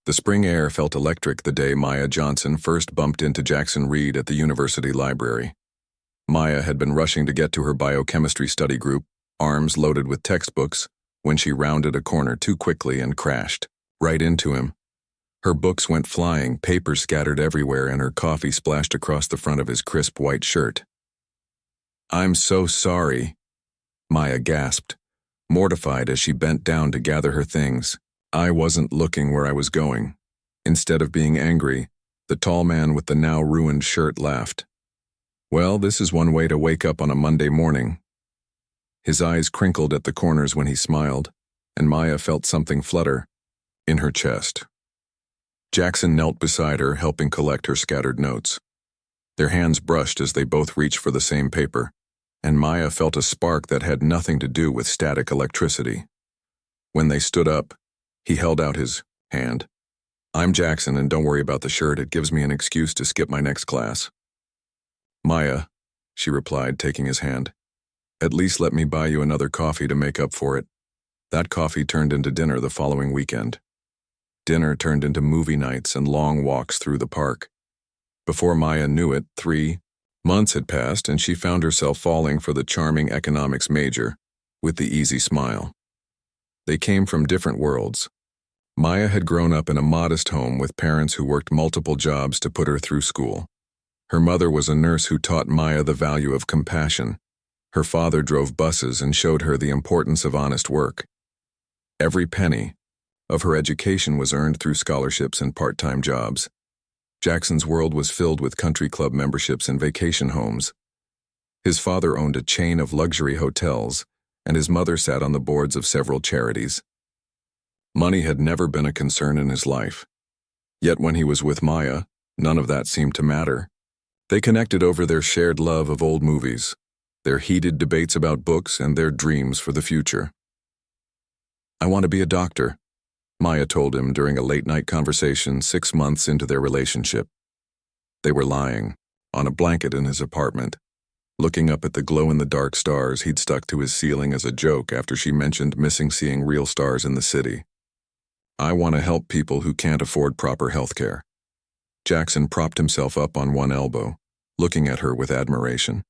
The spring air felt electric the day Maya Johnson first bumped into Jackson Reed at the university library. Maya had been rushing to get to her biochemistry study group, arms loaded with textbooks, when she rounded a corner too quickly and crashed right into him. Her books went flying, papers scattered everywhere, and her coffee splashed across the front of his crisp white shirt. "I'm so sorry," Maya gasped, mortified as she bent down to gather her things. "I wasn't looking where I was going." Instead of being angry, the tall man with the now ruined shirt laughed. "Well, this is one way to wake up on a Monday morning." His eyes crinkled at the corners when he smiled, and Maya felt something flutter in her chest. Jackson knelt beside her, helping collect her scattered notes. Their hands brushed as they both reached for the same paper, and Maya felt a spark that had nothing to do with static electricity. When they stood up, he held out his hand. "I'm Jackson, and don't worry about the shirt. It gives me an excuse to skip my next class." "Maya," she replied, taking his hand, "at least let me buy you another coffee to make up for it." That coffee turned into dinner the following weekend. Dinner turned into movie nights and long walks through the park. Before Maya knew it, 3 months had passed, and she found herself falling for the charming economics major with the easy smile. They came from different worlds. Maya had grown up in a modest home with parents who worked multiple jobs to put her through school. Her mother was a nurse who taught Maya the value of compassion. Her father drove buses and showed her the importance of honest work. Every penny of her education was earned through scholarships and part-time jobs. Jackson's world was filled with country club memberships and vacation homes. His father owned a chain of luxury hotels, and his mother sat on the boards of several charities. Money had never been a concern in his life. Yet when he was with Maya, none of that seemed to matter. They connected over their shared love of old movies, their heated debates about books, and their dreams for the future. "I want to be a doctor," Maya told him during a late-night conversation 6 months into their relationship. They were lying, on a blanket in his apartment, looking up at the glow-in-the-dark stars he'd stuck to his ceiling as a joke after she mentioned missing seeing real stars in the city. "I want to help people who can't afford proper health care." Jackson propped himself up on one elbow, looking at her with admiration.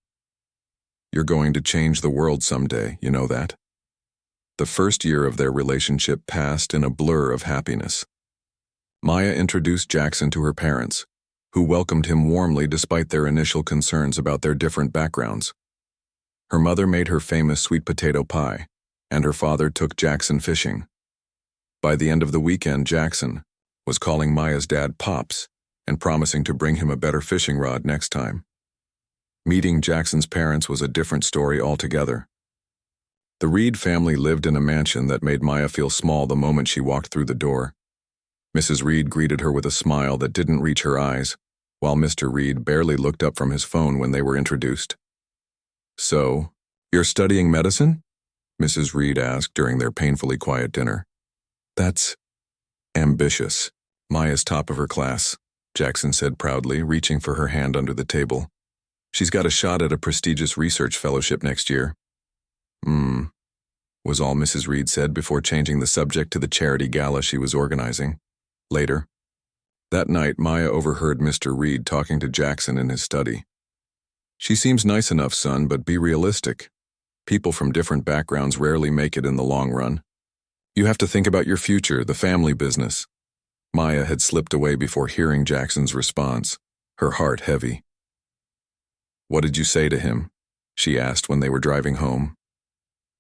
"You're going to change the world someday, you know that?" The first year of their relationship passed in a blur of happiness. Maya introduced Jackson to her parents, who welcomed him warmly despite their initial concerns about their different backgrounds. Her mother made her famous sweet potato pie, and her father took Jackson fishing. By the end of the weekend, Jackson was calling Maya's dad Pops and promising to bring him a better fishing rod next time. Meeting Jackson's parents was a different story altogether. The Reed family lived in a mansion that made Maya feel small the moment she walked through the door. Mrs. Reed greeted her with a smile that didn't reach her eyes, while Mr. Reed barely looked up from his phone when they were introduced. "So, you're studying medicine?" Mrs. Reed asked during their painfully quiet dinner. "That's ambitious. Maya's top of her class," Jackson said proudly, reaching for her hand under the table. "She's got a shot at a prestigious research fellowship next year." Was all Mrs. Reed said before changing the subject to the charity gala she was organizing. Later, that night, Maya overheard Mr. Reed talking to Jackson in his study. "She seems nice enough, son, but be realistic. People from different backgrounds rarely make it in the long run. You have to think about your future, the family business." Maya had slipped away before hearing Jackson's response, her heart heavy. "What did you say to him?" she asked when they were driving home.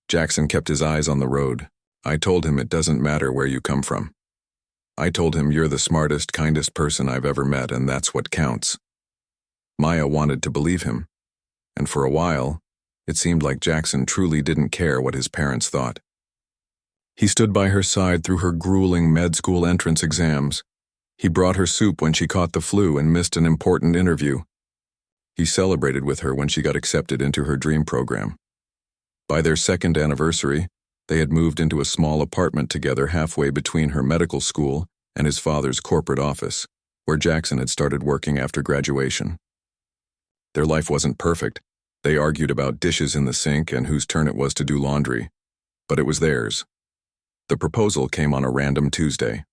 Jackson kept his eyes on the road. "I told him it doesn't matter where you come from. I told him you're the smartest, kindest person I've ever met, and that's what counts." Maya wanted to believe him, and for a while, it seemed like Jackson truly didn't care what his parents thought. He stood by her side through her grueling med school entrance exams. He brought her soup when she caught the flu and missed an important interview. He celebrated with her when she got accepted into her dream program. By their second anniversary, they had moved into a small apartment together halfway between her medical school and his father's corporate office, where Jackson had started working after graduation. Their life wasn't perfect. They argued about dishes in the sink and whose turn it was to do laundry, but it was theirs. The proposal came on a random Tuesday.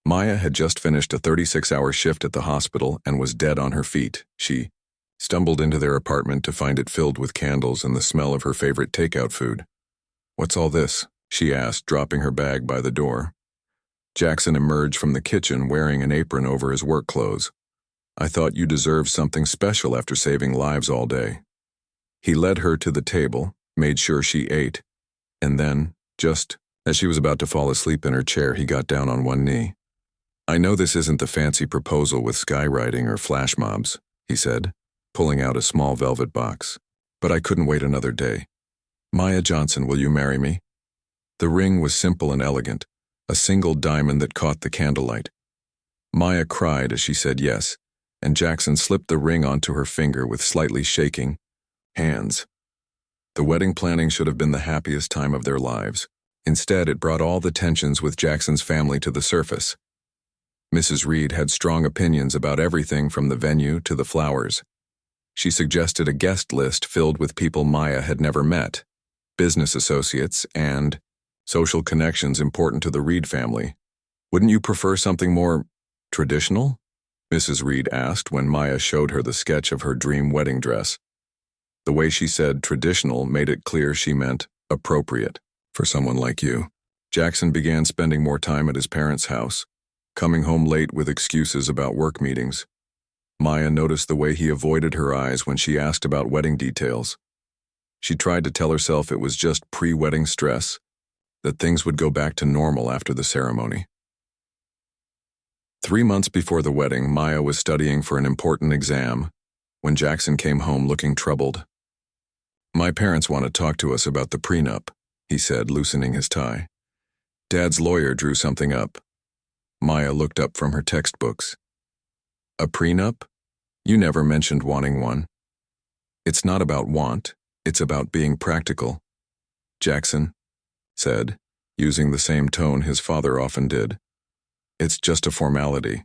Maya had just finished a 36-hour shift at the hospital and was dead on her feet. She stumbled into their apartment to find it filled with candles and the smell of her favorite takeout food. "What's all this?" she asked, dropping her bag by the door. Jackson emerged from the kitchen wearing an apron over his work clothes. "I thought you deserved something special after saving lives all day." He led her to the table, made sure she ate, and then, just as she was about to fall asleep in her chair, he got down on one knee. "I know this isn't the fancy proposal with skywriting or flash mobs," he said, pulling out a small velvet box, "but I couldn't wait another day. Maya Johnson, will you marry me?" The ring was simple and elegant, a single diamond that caught the candlelight. Maya cried as she said yes, and Jackson slipped the ring onto her finger with slightly shaking hands. The wedding planning should have been the happiest time of their lives. Instead, it brought all the tensions with Jackson's family to the surface. Mrs. Reed had strong opinions about everything from the venue to the flowers. She suggested a guest list filled with people Maya had never met, business associates, and social connections important to the Reed family. "Wouldn't you prefer something more traditional?" Mrs. Reed asked when Maya showed her the sketch of her dream wedding dress. The way she said traditional made it clear she meant appropriate for someone like you. Jackson began spending more time at his parents' house, coming home late with excuses about work meetings. Maya noticed the way he avoided her eyes when she asked about wedding details. She tried to tell herself it was just pre-wedding stress, that things would go back to normal after the ceremony. 3 months before the wedding, Maya was studying for an important exam when Jackson came home looking troubled. "My parents want to talk to us about the prenup," he said, loosening his tie. "Dad's lawyer drew something up." Maya looked up from her textbooks. "A prenup? You never mentioned wanting one." "It's not about want, it's about being practical," Jackson said, using the same tone his father often did. "It's just a formality."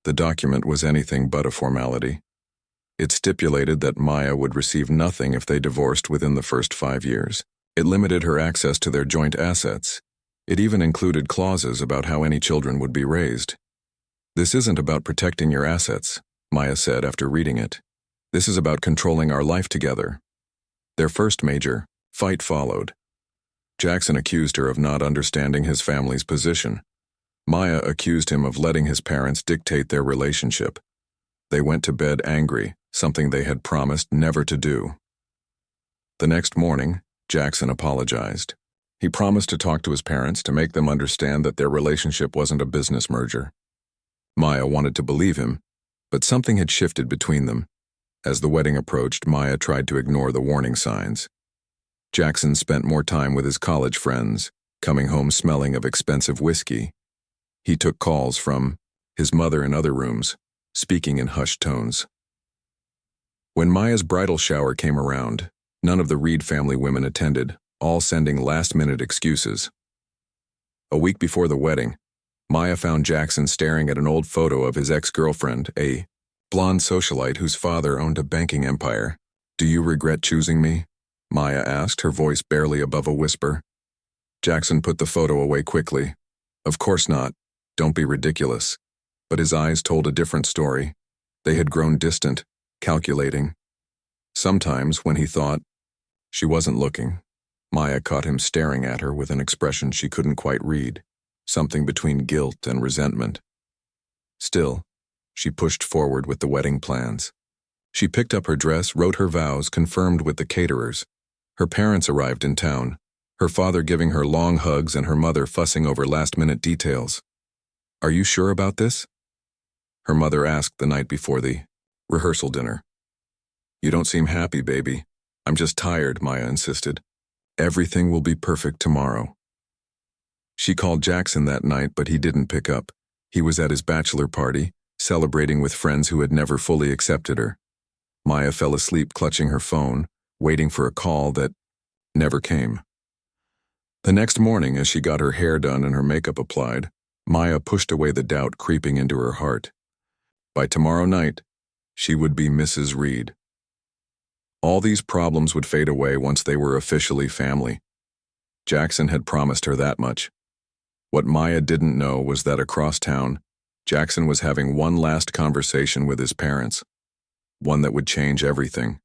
The document was anything but a formality. It stipulated that Maya would receive nothing if they divorced within the first 5 years. It limited her access to their joint assets. It even included clauses about how any children would be raised. "This isn't about protecting your assets," Maya said after reading it. "This is about controlling our life together." Their first major fight followed. Jackson accused her of not understanding his family's position. Maya accused him of letting his parents dictate their relationship. They went to bed angry, something they had promised never to do. The next morning, Jackson apologized. He promised to talk to his parents to make them understand that their relationship wasn't a business merger. Maya wanted to believe him, but something had shifted between them. As the wedding approached, Maya tried to ignore the warning signs. Jackson spent more time with his college friends, coming home smelling of expensive whiskey. He took calls from his mother in other rooms, speaking in hushed tones. When Maya's bridal shower came around, none of the Reed family women attended, all sending last-minute excuses. A week before the wedding, Maya found Jackson staring at an old photo of his ex-girlfriend, a blonde socialite whose father owned a banking empire. "Do you regret choosing me?" Maya asked, her voice barely above a whisper. Jackson put the photo away quickly. "Of course not. Don't be ridiculous." But his eyes told a different story. They had grown distant, calculating. Sometimes, when he thought she wasn't looking, Maya caught him staring at her with an expression she couldn't quite read, something between guilt and resentment. Still, she pushed forward with the wedding plans. She picked up her dress, wrote her vows, confirmed with the caterers. Her parents arrived in town, her father giving her long hugs and her mother fussing over last-minute details. "Are you sure about this?" her mother asked the night before the rehearsal dinner. "You don't seem happy, baby." "I'm just tired," Maya insisted. "Everything will be perfect tomorrow." She called Jackson that night, but he didn't pick up. He was at his bachelor party, celebrating with friends who had never fully accepted her. Maya fell asleep clutching her phone, waiting for a call that never came. The next morning, as she got her hair done and her makeup applied, Maya pushed away the doubt creeping into her heart. By tomorrow night, she would be Mrs. Reed. All these problems would fade away once they were officially family. Jackson had promised her that much. What Maya didn't know was that across town, Jackson was having one last conversation with his parents, one that would change everything.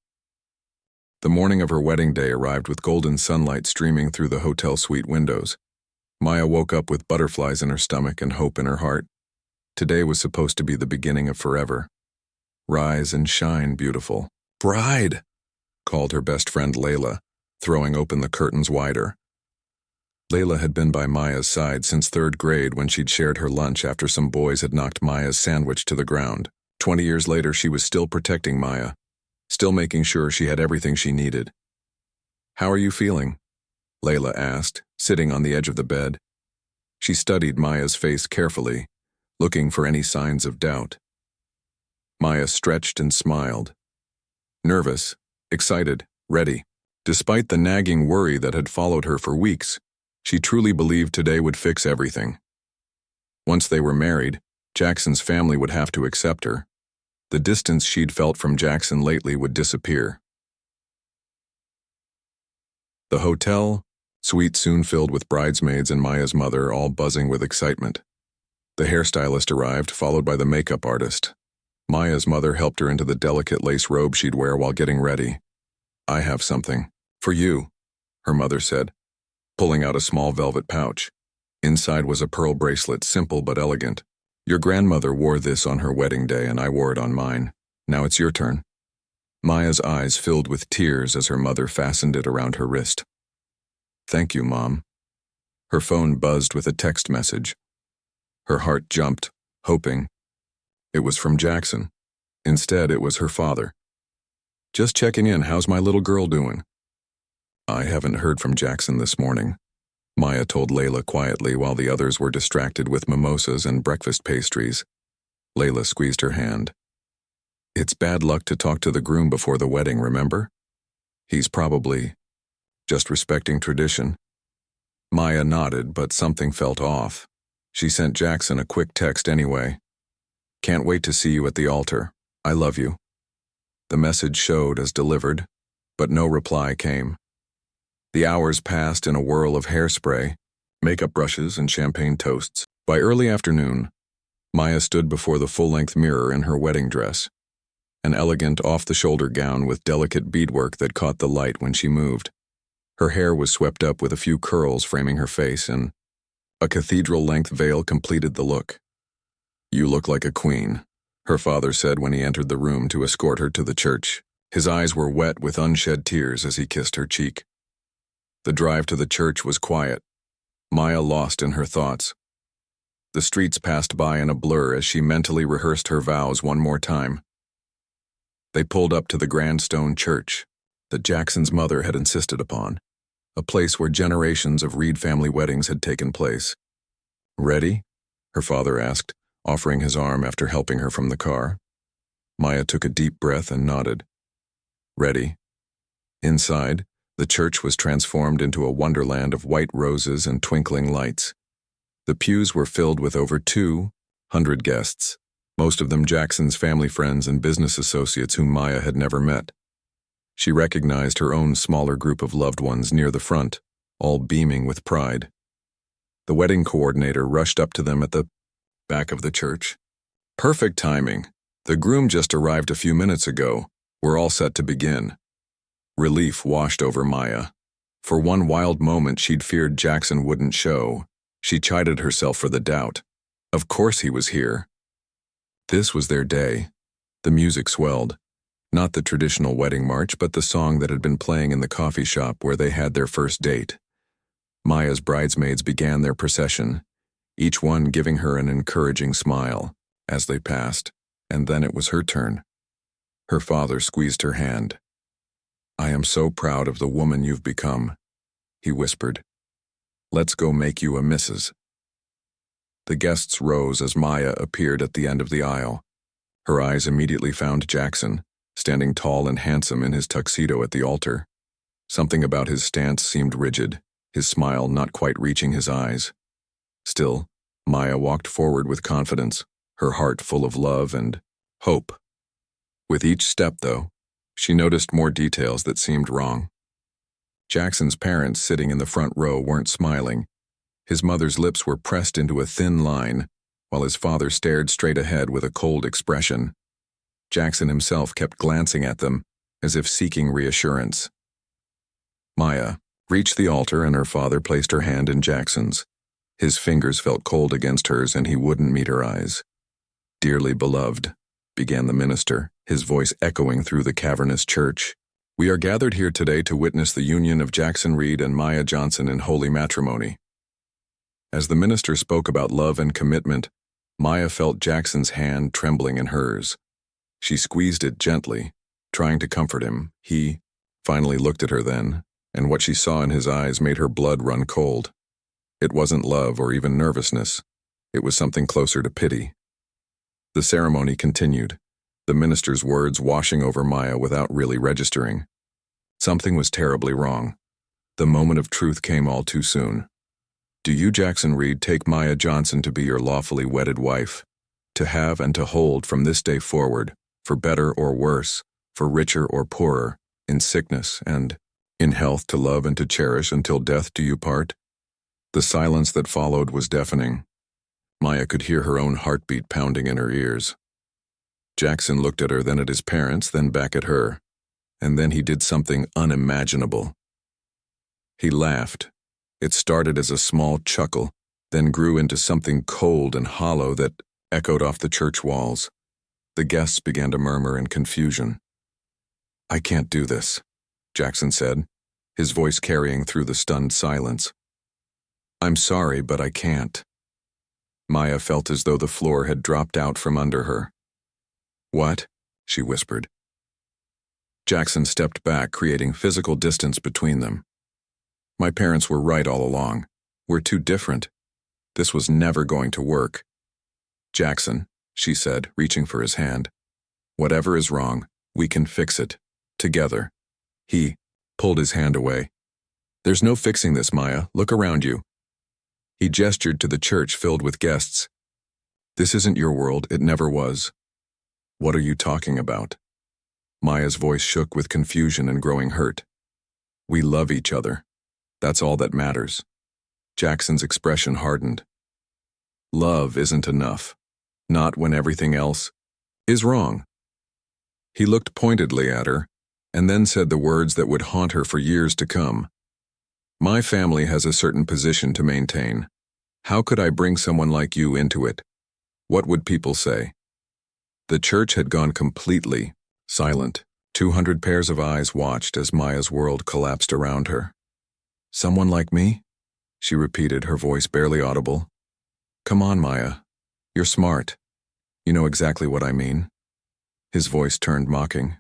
The morning of her wedding day arrived with golden sunlight streaming through the hotel suite windows. Maya woke up with butterflies in her stomach and hope in her heart. Today was supposed to be the beginning of forever. Rise and shine, beautiful bride, called her best friend Layla, throwing open the curtains wider. Layla had been by Maya's side since 3rd grade when she'd shared her lunch after some boys had knocked Maya's sandwich to the ground. 20 years later, she was still protecting Maya, still making sure she had everything she needed. "How are you feeling?" Layla asked, sitting on the edge of the bed. She studied Maya's face carefully, looking for any signs of doubt. Maya stretched and smiled. Nervous, excited, ready. Despite the nagging worry that had followed her for weeks, she truly believed today would fix everything. Once they were married, Jackson's family would have to accept her. The distance she'd felt from Jackson lately would disappear. The hotel suite soon filled with bridesmaids and Maya's mother, all buzzing with excitement. The hairstylist arrived, followed by the makeup artist. Maya's mother helped her into the delicate lace robe she'd wear while getting ready. "I have something for you," her mother said, pulling out a small velvet pouch. Inside was a pearl bracelet, simple but elegant. "Your grandmother wore this on her wedding day and I wore it on mine. Now it's your turn." Maya's eyes filled with tears as her mother fastened it around her wrist. "Thank you, Mom." Her phone buzzed with a text message. Her heart jumped, hoping. It was from Jackson. Instead, it was her father. "Just checking in, how's my little girl doing?" "I haven't heard from Jackson this morning," Maya told Layla quietly while the others were distracted with mimosas and breakfast pastries. Layla squeezed her hand. "It's bad luck to talk to the groom before the wedding, remember? He's probably just respecting tradition." Maya nodded, but something felt off. She sent Jackson a quick text anyway. "Can't wait to see you at the altar. I love you." The message showed as delivered, but no reply came. The hours passed in a whirl of hairspray, makeup brushes, and champagne toasts. By early afternoon, Maya stood before the full-length mirror in her wedding dress, an elegant off-the-shoulder gown with delicate beadwork that caught the light when she moved. Her hair was swept up with a few curls framing her face, and a cathedral-length veil completed the look. "You look like a queen," her father said when he entered the room to escort her to the church. His eyes were wet with unshed tears as he kissed her cheek. The drive to the church was quiet, Maya lost in her thoughts. The streets passed by in a blur as she mentally rehearsed her vows one more time. They pulled up to the grand stone church that Jackson's mother had insisted upon, a place where generations of Reed family weddings had taken place. "Ready?" her father asked, offering his arm after helping her from the car. Maya took a deep breath and nodded. "Ready." Inside, the church was transformed into a wonderland of white roses and twinkling lights. The pews were filled with over 200 guests, most of them Jackson's family friends and business associates whom Maya had never met. She recognized her own smaller group of loved ones near the front, all beaming with pride. The wedding coordinator rushed up to them at the back of the church. "Perfect timing. The groom just arrived a few minutes ago. We're all set to begin." Relief washed over Maya. For one wild moment she'd feared Jackson wouldn't show. She chided herself for the doubt. Of course he was here. This was their day. The music swelled. Not the traditional wedding march, but the song that had been playing in the coffee shop where they had their first date. Maya's bridesmaids began their procession, each one giving her an encouraging smile as they passed, and then it was her turn. Her father squeezed her hand. "I am so proud of the woman you've become," he whispered. "Let's go make you a Mrs." The guests rose as Maya appeared at the end of the aisle. Her eyes immediately found Jackson, standing tall and handsome in his tuxedo at the altar. Something about his stance seemed rigid, his smile not quite reaching his eyes. Still, Maya walked forward with confidence, her heart full of love and hope. With each step, though, she noticed more details that seemed wrong. Jackson's parents sitting in the front row weren't smiling. His mother's lips were pressed into a thin line, while his father stared straight ahead with a cold expression. Jackson himself kept glancing at them, as if seeking reassurance. Maya reached the altar and her father placed her hand in Jackson's. His fingers felt cold against hers and he wouldn't meet her eyes. "Dearly beloved," began the minister, his voice echoing through the cavernous church. "We are gathered here today to witness the union of Jackson Reed and Maya Johnson in holy matrimony." As the minister spoke about love and commitment, Maya felt Jackson's hand trembling in hers. She squeezed it gently, trying to comfort him. He finally looked at her then, and what she saw in his eyes made her blood run cold. It wasn't love or even nervousness. It was something closer to pity. The ceremony continued, the minister's words washing over Maya without really registering. Something was terribly wrong. The moment of truth came all too soon. "Do you, Jackson Reed, take Maya Johnson to be your lawfully wedded wife, to have and to hold from this day forward, for better or worse, for richer or poorer, in sickness and in health, to love and to cherish until death do you part?" The silence that followed was deafening. Maya could hear her own heartbeat pounding in her ears. Jackson looked at her, then at his parents, then back at her, and then he did something unimaginable. He laughed. It started as a small chuckle, then grew into something cold and hollow that echoed off the church walls. The guests began to murmur in confusion. "I can't do this," Jackson said, his voice carrying through the stunned silence. "I'm sorry, but I can't." Maya felt as though the floor had dropped out from under her. "What?" she whispered. Jackson stepped back, creating physical distance between them. "My parents were right all along. We're too different. This was never going to work." "Jackson," she said, reaching for his hand, "whatever is wrong, we can fix it. Together." He pulled his hand away. "There's no fixing this, Maya. Look around you." He gestured to the church filled with guests. "This isn't your world. It never was." "What are you talking about?" Maya's voice shook with confusion and growing hurt. "We love each other. That's all that matters." Jackson's expression hardened. "Love isn't enough. Not when everything else is wrong." He looked pointedly at her, and then said the words that would haunt her for years to come. "My family has a certain position to maintain. How could I bring someone like you into it? What would people say?" The church had gone completely silent. 200 pairs of eyes watched as Maya's world collapsed around her. "Someone like me?" she repeated, her voice barely audible. "Come on, Maya. You're smart. You know exactly what I mean." His voice turned mocking.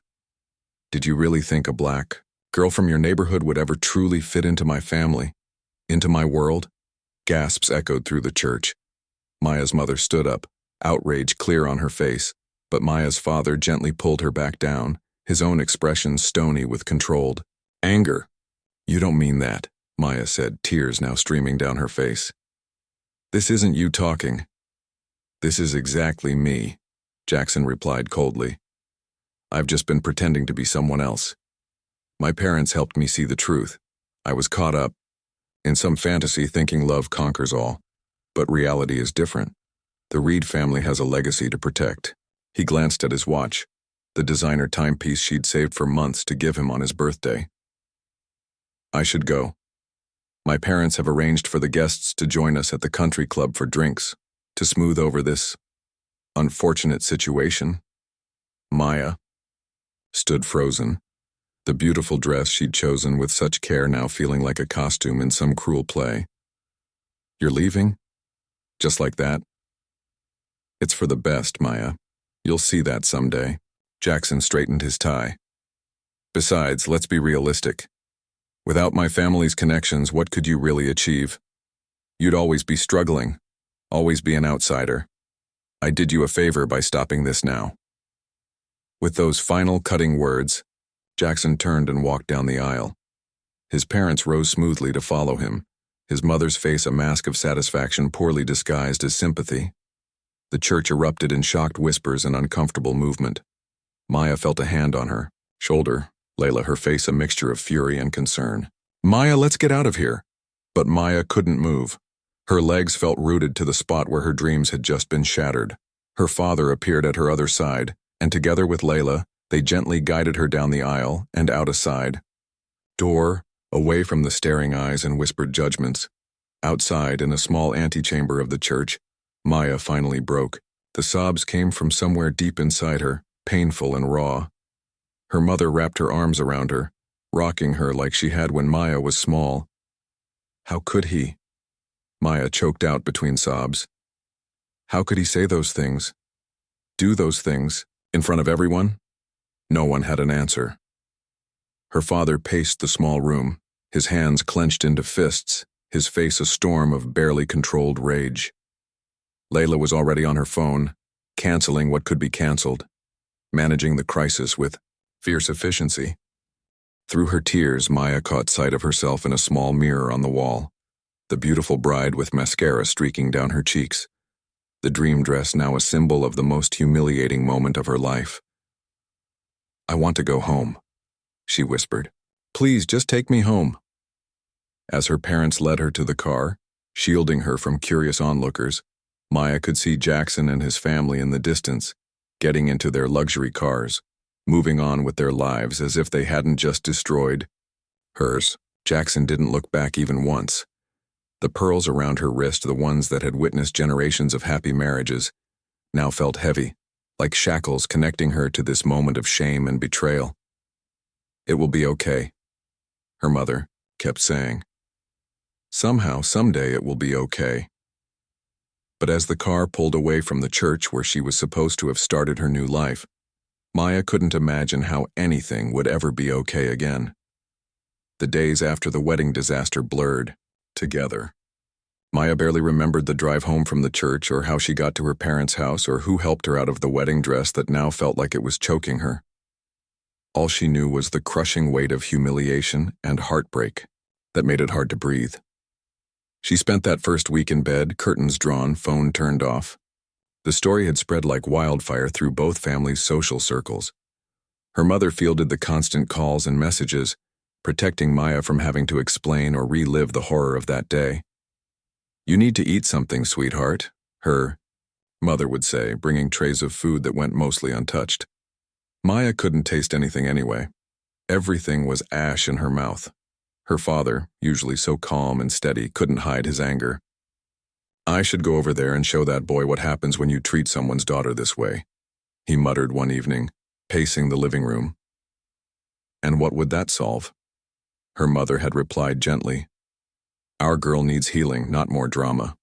"Did you really think a black girl from your neighborhood would ever truly fit into my family, into my world?" Gasps echoed through the church. Maya's mother stood up, outrage clear on her face, but Maya's father gently pulled her back down, his own expression stony with controlled anger. "You don't mean that," Maya said, tears now streaming down her face. "This isn't you talking." "This is exactly me," Jackson replied coldly. "I've just been pretending to be someone else. My parents helped me see the truth. I was caught up in some fantasy thinking love conquers all. But reality is different. The Reed family has a legacy to protect." He glanced at his watch, the designer timepiece she'd saved for months to give him on his birthday. "I should go. My parents have arranged for the guests to join us at the country club for drinks, to smooth over this unfortunate situation." Maya stood frozen, the beautiful dress she'd chosen with such care now feeling like a costume in some cruel play. "You're leaving? Just like that?" "It's for the best, Maya. You'll see that someday." Jackson straightened his tie. "Besides, let's be realistic. Without my family's connections, what could you really achieve? You'd always be struggling, always be an outsider. I did you a favor by stopping this now." With those final cutting words, Jackson turned and walked down the aisle. His parents rose smoothly to follow him, his mother's face a mask of satisfaction poorly disguised as sympathy. The church erupted in shocked whispers and uncomfortable movement. Maya felt a hand on her shoulder, Layla, her face a mixture of fury and concern. "Maya, let's get out of here." But Maya couldn't move. Her legs felt rooted to the spot where her dreams had just been shattered. Her father appeared at her other side, and together with Layla, they gently guided her down the aisle and out a side door, away from the staring eyes and whispered judgments. Outside, in a small antechamber of the church, Maya finally broke. The sobs came from somewhere deep inside her, painful and raw. Her mother wrapped her arms around her, rocking her like she had when Maya was small. How could he? Maya choked out between sobs. How could he say those things? Do those things? In front of everyone? No one had an answer. Her father paced the small room, his hands clenched into fists, his face a storm of barely controlled rage. Layla was already on her phone, canceling what could be canceled, managing the crisis with fierce efficiency. Through her tears, Maya caught sight of herself in a small mirror on the wall, the beautiful bride with mascara streaking down her cheeks, the dream dress now a symbol of the most humiliating moment of her life. "I want to go home," she whispered. "Please, just take me home." As her parents led her to the car, shielding her from curious onlookers, Maya could see Jackson and his family in the distance, getting into their luxury cars, moving on with their lives as if they hadn't just destroyed hers. Jackson didn't look back even once. The pearls around her wrist, the ones that had witnessed generations of happy marriages, now felt heavy, like shackles connecting her to this moment of shame and betrayal. "It will be okay," her mother kept saying. "Somehow, someday it will be okay." But as the car pulled away from the church where she was supposed to have started her new life, Maya couldn't imagine how anything would ever be okay again. The days after the wedding disaster blurred together. Maya barely remembered the drive home from the church or how she got to her parents' house or who helped her out of the wedding dress that now felt like it was choking her. All she knew was the crushing weight of humiliation and heartbreak that made it hard to breathe. She spent that first week in bed, curtains drawn, phone turned off. The story had spread like wildfire through both families' social circles. Her mother fielded the constant calls and messages, protecting Maya from having to explain or relive the horror of that day. "You need to eat something, sweetheart," her mother would say, bringing trays of food that went mostly untouched. Maya couldn't taste anything anyway. Everything was ash in her mouth. Her father, usually so calm and steady, couldn't hide his anger. "I should go over there and show that boy what happens when you treat someone's daughter this way," he muttered one evening, pacing the living room. "And what would that solve?" Her mother had replied gently. "Our girl needs healing, not more drama."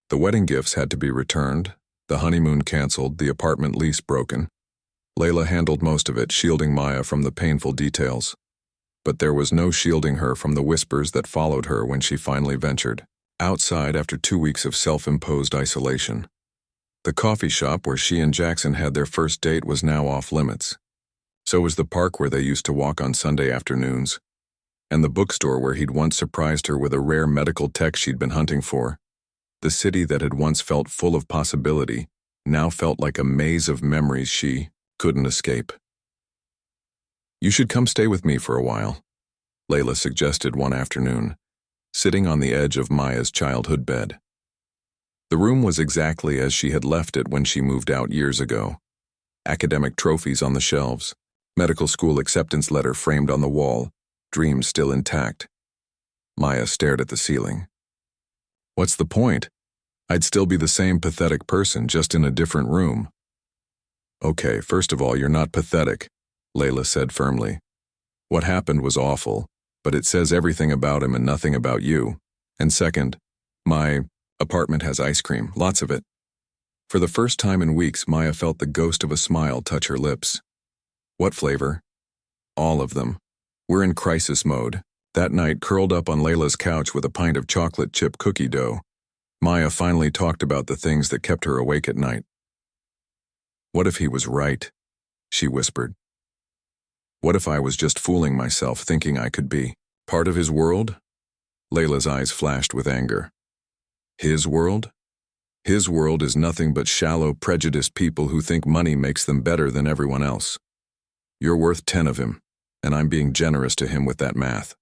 The wedding gifts had to be returned, the honeymoon canceled, the apartment lease broken. Layla handled most of it, shielding Maya from the painful details. But there was no shielding her from the whispers that followed her when she finally ventured outside after 2 weeks of self-imposed isolation. The coffee shop where she and Jackson had their first date was now off limits. So was the park where they used to walk on Sunday afternoons, and the bookstore where he'd once surprised her with a rare medical text she'd been hunting for. The city that had once felt full of possibility now felt like a maze of memories she couldn't escape. "You should come stay with me for a while," Layla suggested one afternoon, sitting on the edge of Maya's childhood bed. The room was exactly as she had left it when she moved out years ago. Academic trophies on the shelves, medical school acceptance letter framed on the wall, dreams still intact. Maya stared at the ceiling. "What's the point? I'd still be the same pathetic person, just in a different room." "Okay, first of all, you're not pathetic," Layla said firmly. "What happened was awful, but it says everything about him and nothing about you. And second, my apartment has ice cream, lots of it." For the first time in weeks, Maya felt the ghost of a smile touch her lips. "What flavor?" "All of them. We're in crisis mode." That night, curled up on Layla's couch with a pint of chocolate chip cookie dough, Maya finally talked about the things that kept her awake at night. "What if he was right?" she whispered. "What if I was just fooling myself, thinking I could be part of his world?" Layla's eyes flashed with anger. "His world? His world is nothing but shallow, prejudiced people who think money makes them better than everyone else. You're worth 10 of him, and I'm being generous to him with that math."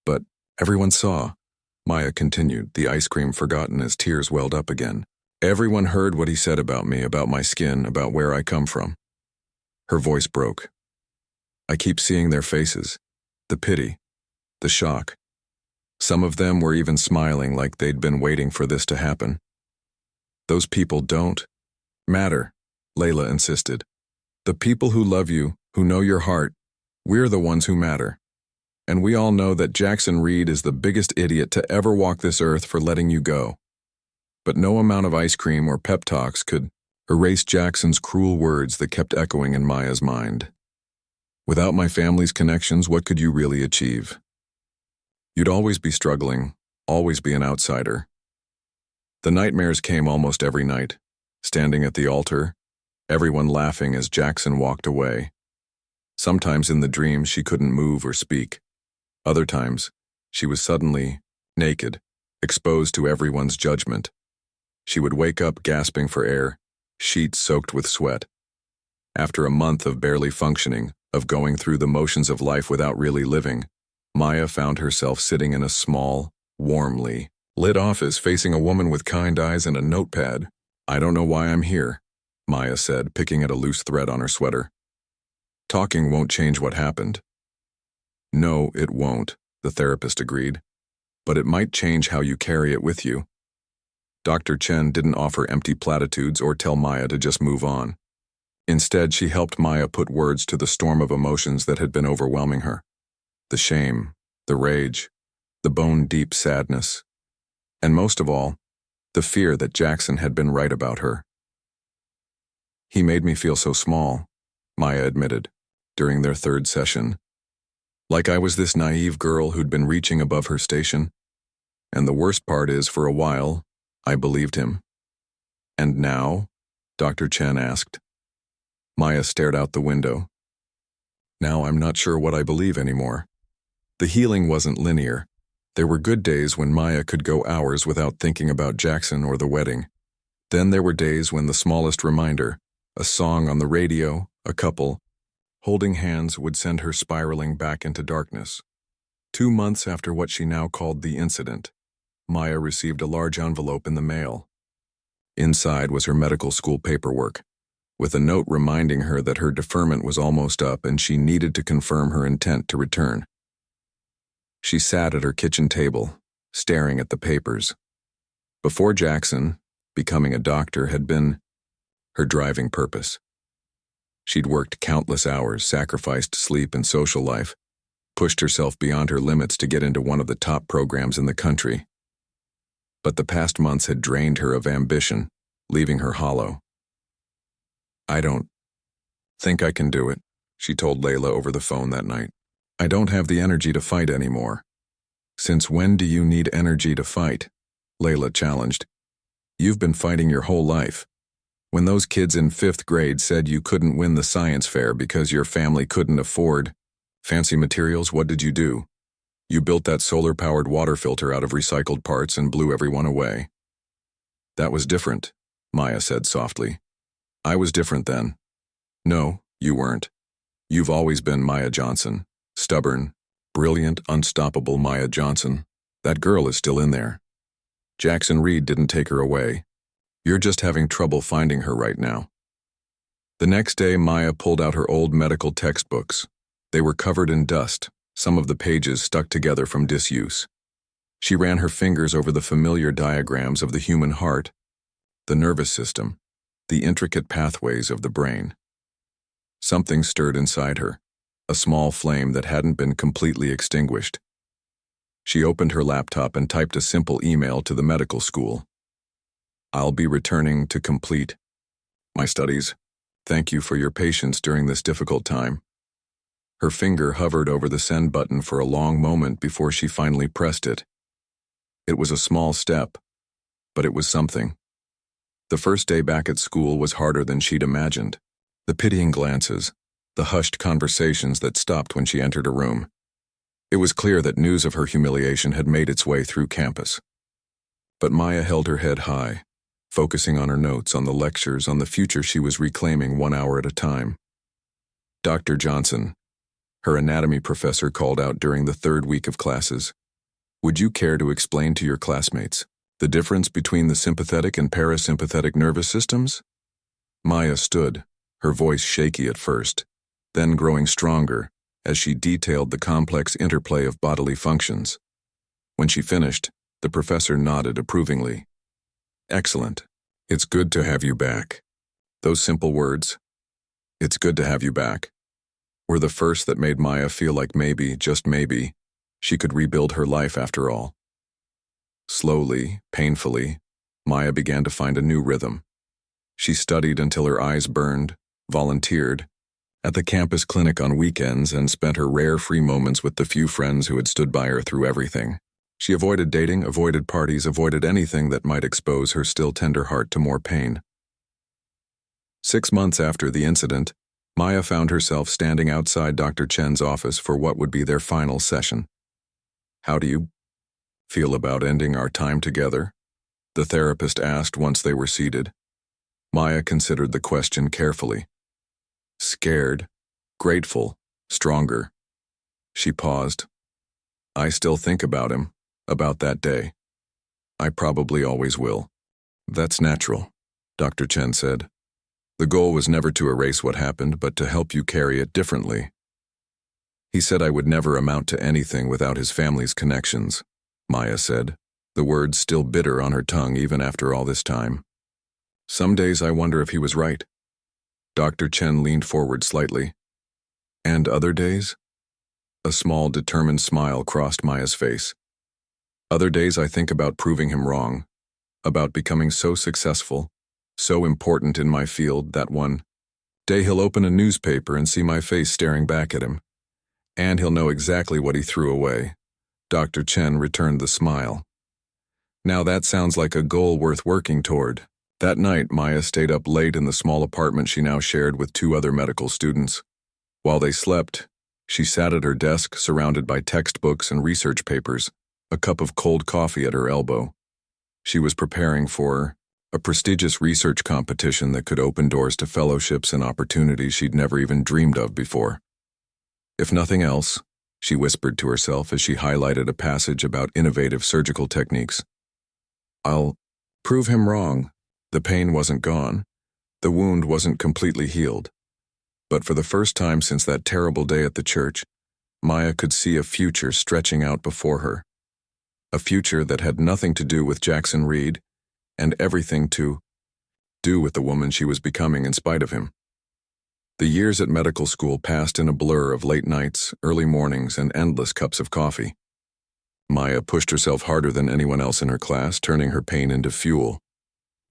"But everyone saw," Maya continued, the ice cream forgotten as tears welled up again. Everyone heard what he said about me, about my skin, about where I come from. Her voice broke. I keep seeing their faces. The pity. The shock. Some of them were even smiling like they'd been waiting for this to happen. Those people don't matter, Layla insisted. The people who love you, who know your heart, we're the ones who matter. And we all know that Jackson Reed is the biggest idiot to ever walk this earth for letting you go. But no amount of ice cream or pep talks could erase Jackson's cruel words that kept echoing in Maya's mind. Without my family's connections, what could you really achieve? You'd always be struggling, always be an outsider. The nightmares came almost every night, standing at the altar, everyone laughing as Jackson walked away. Sometimes in the dreams she couldn't move or speak. Other times, she was suddenly naked, exposed to everyone's judgment. She would wake up gasping for air, sheets soaked with sweat. After a month of barely functioning, of going through the motions of life without really living, Maya found herself sitting in a small, warmly lit office facing a woman with kind eyes and a notepad. I don't know why I'm here, Maya said, picking at a loose thread on her sweater. Talking won't change what happened. No, it won't, the therapist agreed. But it might change how you carry it with you. Dr. Chen didn't offer empty platitudes or tell Maya to just move on. Instead, she helped Maya put words to the storm of emotions that had been overwhelming her. The shame, the rage, the bone-deep sadness, and most of all, the fear that Jackson had been right about her. He made me feel so small, Maya admitted, during their third session. Like I was this naive girl who'd been reaching above her station. And the worst part is, for a while, I believed him. And now? Dr. Chen asked. Maya stared out the window. Now I'm not sure what I believe anymore. The healing wasn't linear. There were good days when Maya could go hours without thinking about Jackson or the wedding. Then there were days when the smallest reminder, a song on the radio, a couple, holding hands, would send her spiraling back into darkness. 2 months after what she now called the incident, Maya received a large envelope in the mail. Inside was her medical school paperwork, with a note reminding her that her deferment was almost up and she needed to confirm her intent to return. She sat at her kitchen table, staring at the papers. Before Jackson, becoming a doctor had been her driving purpose. She'd worked countless hours, sacrificed sleep and social life, pushed herself beyond her limits to get into one of the top programs in the country. But the past months had drained her of ambition, leaving her hollow. I don't think I can do it, she told Layla over the phone that night. I don't have the energy to fight anymore. Since when do you need energy to fight? Layla challenged. You've been fighting your whole life. When those kids in 5th grade said you couldn't win the science fair because your family couldn't afford fancy materials, what did you do? You built that solar-powered water filter out of recycled parts and blew everyone away. That was different, Maya said softly. I was different then. No, you weren't. You've always been Maya Johnson. Stubborn, brilliant, unstoppable Maya Johnson. That girl is still in there. Jackson Reed didn't take her away. You're just having trouble finding her right now. The next day, Maya pulled out her old medical textbooks. They were covered in dust, some of the pages stuck together from disuse. She ran her fingers over the familiar diagrams of the human heart, the nervous system, the intricate pathways of the brain. Something stirred inside her, a small flame that hadn't been completely extinguished. She opened her laptop and typed a simple email to the medical school. I'll be returning to complete my studies. Thank you for your patience during this difficult time. Her finger hovered over the send button for a long moment before she finally pressed it. It was a small step, but it was something. The first day back at school was harder than she'd imagined. The pitying glances, the hushed conversations that stopped when she entered a room. It was clear that news of her humiliation had made its way through campus. But Maya held her head high, focusing on her notes, on the lectures, on the future she was reclaiming 1 hour at a time. Dr. Johnson, her anatomy professor, called out during the 3rd week of classes. Would you care to explain to your classmates the difference between the sympathetic and parasympathetic nervous systems? Maya stood, her voice shaky at first, then growing stronger as she detailed the complex interplay of bodily functions. When she finished, the professor nodded approvingly. Excellent. It's good to have you back. Those simple words, "It's good to have you back," were the first that made Maya feel like maybe, just maybe, she could rebuild her life after all. Slowly, painfully, Maya began to find a new rhythm. She studied until her eyes burned, volunteered at the campus clinic on weekends, and spent her rare free moments with the few friends who had stood by her through everything. She avoided dating, avoided parties, avoided anything that might expose her still tender heart to more pain. 6 months after the incident, Maya found herself standing outside Dr. Chen's office for what would be their final session. "How do you feel about ending our time together?" the therapist asked once they were seated. Maya considered the question carefully. Scared, grateful, stronger. She paused. "I still think about him, about that day. I probably always will." "That's natural," Dr. Chen said. "The goal was never to erase what happened, but to help you carry it differently." "He said I would never amount to anything without his family's connections," Maya said, the words still bitter on her tongue even after all this time. "Some days I wonder if he was right." Dr. Chen leaned forward slightly. "And other days?" A small, determined smile crossed Maya's face. "Other days I think about proving him wrong, about becoming so successful, so important in my field that one day he'll open a newspaper and see my face staring back at him. And he'll know exactly what he threw away." Dr. Chen returned the smile. "Now that sounds like a goal worth working toward." That night, Maya stayed up late in the small apartment she now shared with 2 other medical students. While they slept, she sat at her desk surrounded by textbooks and research papers, a cup of cold coffee at her elbow. She was preparing for a prestigious research competition that could open doors to fellowships and opportunities she'd never even dreamed of before. "If nothing else," she whispered to herself as she highlighted a passage about innovative surgical techniques, "I'll prove him wrong." The pain wasn't gone. The wound wasn't completely healed. But for the first time since that terrible day at the church, Maya could see a future stretching out before her. A future that had nothing to do with Jackson Reed and everything to do with the woman she was becoming in spite of him. The years at medical school passed in a blur of late nights, early mornings, and endless cups of coffee. Maya pushed herself harder than anyone else in her class, turning her pain into fuel.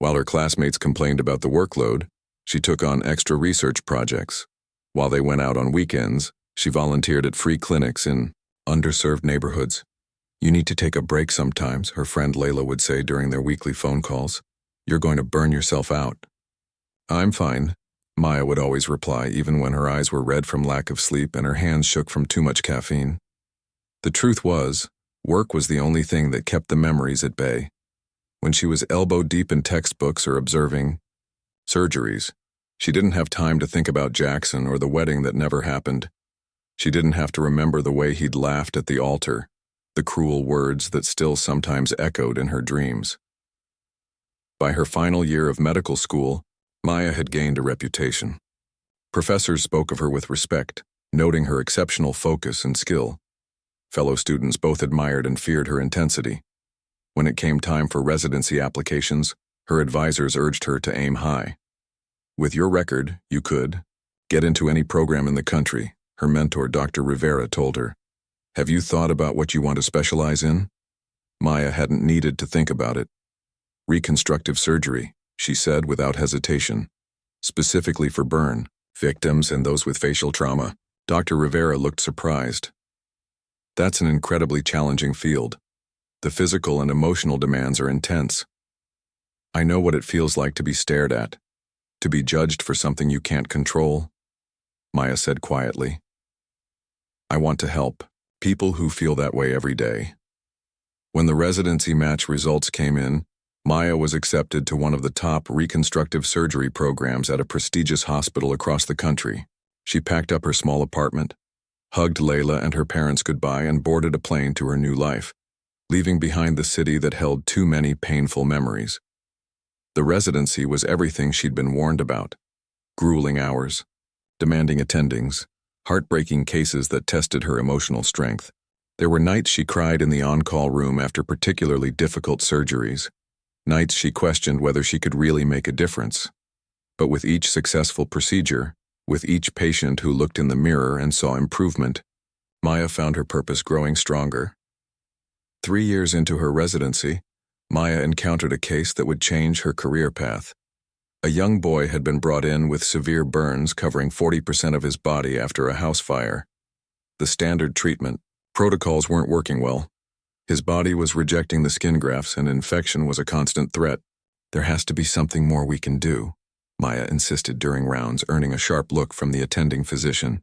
While her classmates complained about the workload, she took on extra research projects. While they went out on weekends, she volunteered at free clinics in underserved neighborhoods. "You need to take a break sometimes," her friend Layla would say during their weekly phone calls. "You're going to burn yourself out." "I'm fine," Maya would always reply, even when her eyes were red from lack of sleep and her hands shook from too much caffeine. The truth was, work was the only thing that kept the memories at bay. When she was elbow-deep in textbooks or observing surgeries, she didn't have time to think about Jackson or the wedding that never happened. She didn't have to remember the way he'd laughed at the altar, the cruel words that still sometimes echoed in her dreams. By her final year of medical school, Maya had gained a reputation. Professors spoke of her with respect, noting her exceptional focus and skill. Fellow students both admired and feared her intensity. When it came time for residency applications, her advisors urged her to aim high. "With your record, you could get into any program in the country," her mentor Dr. Rivera told her. "Have you thought about what you want to specialize in?" Maya hadn't needed to think about it. "Reconstructive surgery," she said without hesitation, "specifically for burn victims and those with facial trauma." Dr. Rivera looked surprised. "That's an incredibly challenging field. The physical and emotional demands are intense. I know what it feels like to be stared at, to be judged for something you can't control," Maya said quietly. "I want to help people who feel that way every day." When the residency match results came in, Maya was accepted to one of the top reconstructive surgery programs at a prestigious hospital across the country. She packed up her small apartment, hugged Layla and her parents goodbye, and boarded a plane to her new life. leaving behind the city that held too many painful memories. The residency was everything she'd been warned about. Grueling hours, demanding attendings, heartbreaking cases that tested her emotional strength. There were nights she cried in the on-call room after particularly difficult surgeries, nights she questioned whether she could really make a difference. But with each successful procedure, with each patient who looked in the mirror and saw improvement, Maya found her purpose growing stronger. 3 years into her residency, Maya encountered a case that would change her career path. A young boy had been brought in with severe burns covering 40% of his body after a house fire. The standard treatment protocols weren't working well. His body was rejecting the skin grafts and infection was a constant threat. There has to be something more we can do, Maya insisted during rounds, earning a sharp look from the attending physician.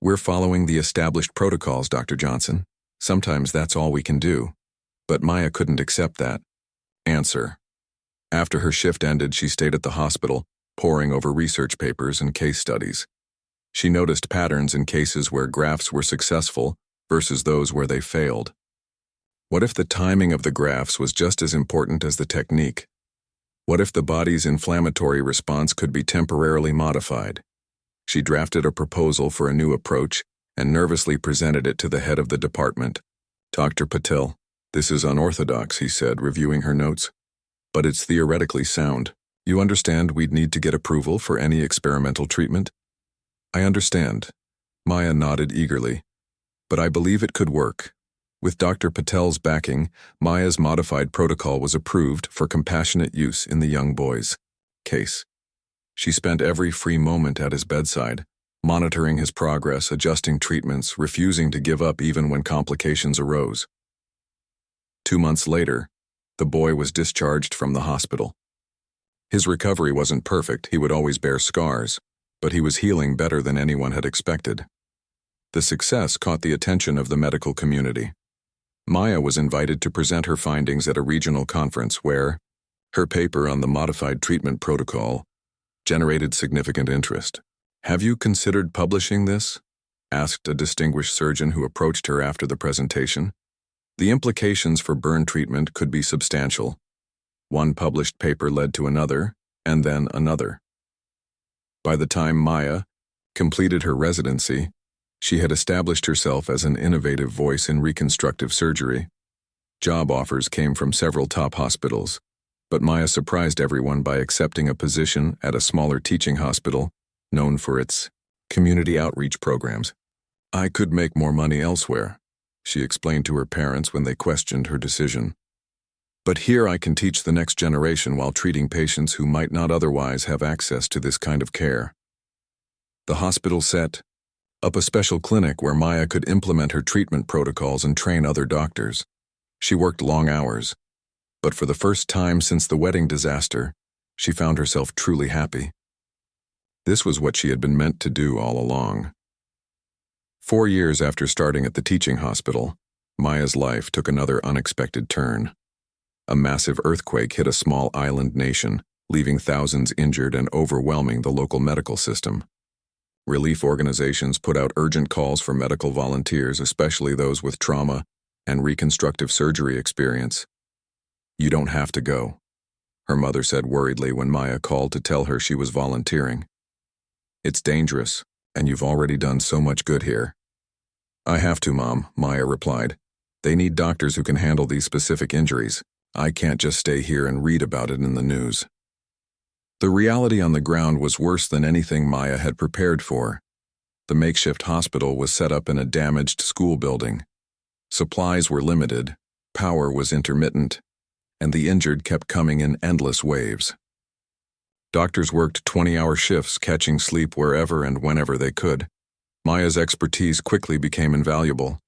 We're following the established protocols, Dr. Johnson. Sometimes that's all we can do. But Maya couldn't accept that. Answer. After her shift ended, she stayed at the hospital, poring over research papers and case studies. She noticed patterns in cases where grafts were successful versus those where they failed. What if the timing of the grafts was just as important as the technique? What if the body's inflammatory response could be temporarily modified? She drafted a proposal for a new approach and nervously presented it to the head of the department. Dr. Patel, this is unorthodox, he said, reviewing her notes. But it's theoretically sound. You understand we'd need to get approval for any experimental treatment? I understand. Maya nodded eagerly. But I believe it could work. With Dr. Patel's backing, Maya's modified protocol was approved for compassionate use in the young boy's case. She spent every free moment at his bedside, monitoring his progress, adjusting treatments, refusing to give up even when complications arose. 2 months later, the boy was discharged from the hospital. His recovery wasn't perfect, he would always bear scars, but he was healing better than anyone had expected. The success caught the attention of the medical community. Maya was invited to present her findings at a regional conference where her paper on the modified treatment protocol generated significant interest. Have you considered publishing this? Asked a distinguished surgeon who approached her after the presentation. The implications for burn treatment could be substantial. One published paper led to another, and then another. By the time Maya completed her residency, she had established herself as an innovative voice in reconstructive surgery. Job offers came from several top hospitals, but Maya surprised everyone by accepting a position at a smaller teaching hospital known for its community outreach programs. I could make more money elsewhere, she explained to her parents when they questioned her decision. But here I can teach the next generation while treating patients who might not otherwise have access to this kind of care. The hospital set up a special clinic where Maya could implement her treatment protocols and train other doctors. She worked long hours, but for the first time since the wedding disaster, she found herself truly happy. This was what she had been meant to do all along. 4 years after starting at the teaching hospital, Maya's life took another unexpected turn. A massive earthquake hit a small island nation, leaving thousands injured and overwhelming the local medical system. Relief organizations put out urgent calls for medical volunteers, especially those with trauma and reconstructive surgery experience. You don't have to go, her mother said worriedly when Maya called to tell her she was volunteering. It's dangerous, and you've already done so much good here. I have to, Mom, Maya replied. They need doctors who can handle these specific injuries. I can't just stay here and read about it in the news. The reality on the ground was worse than anything Maya had prepared for. The makeshift hospital was set up in a damaged school building. Supplies were limited, power was intermittent, and the injured kept coming in endless waves. Doctors worked 20-hour shifts, catching sleep wherever and whenever they could. Maya's expertise quickly became invaluable.